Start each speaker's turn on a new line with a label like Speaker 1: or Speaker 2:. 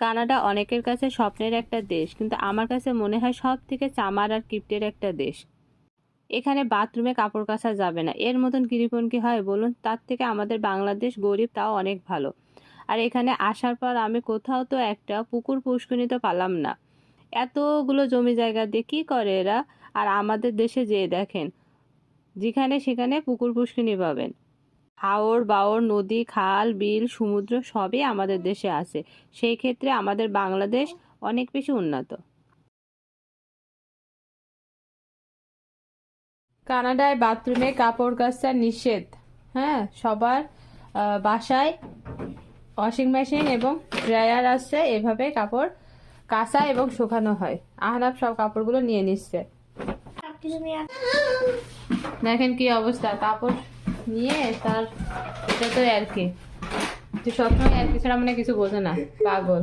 Speaker 1: Canada অনেকের কাছে স্বপ্নের একটা দেশ, কিন্তু আমার কাছে মনে হয় সব থেকে চামার আর কিপ্টের একটা দেশ। এখানে বাথরুমে কাপড় কাচা যাবে না, এর মতন কৃপণ কি হয় বলুন? তার থেকে আমাদের বাংলাদেশ গরিব, তাও অনেক ভালো। আর এখানে আসার পর আমি কোথাও তো একটা পুকুর পুষ্করিণী তো পালাম না। এতগুলো জমি জায়গা দিয়ে কী করে এরা? আর আমাদের দেশে যেয়ে দেখেন, যেখানে সেখানে পুকুর পুষ্করিণী পাবেন। হাওর বাওর, নদী, খাল, বিল, সমুদ্র সবই আমাদের দেশে আছে। সেই ক্ষেত্রে আমাদের বাংলাদেশ অনেক বেশি উন্নত। কানাডায় বাথরুমে কাপড় কাচা নিষেধ। হ্যাঁ, সবার বাসায় ওয়াশিং মেশিন এবং ড্রায়ার আছে, এভাবে কাপড় কাচা এবং শুকানো হয়। আহনাফ সব কাপড়গুলো নিয়ে নিচ্ছে। দেখেন কি অবস্থা, কাপড় নিয়ে তার এটা তো আর কি, যে সবসময় আর কি ছাড়া মানে কিছু বোঝে না, পাগল।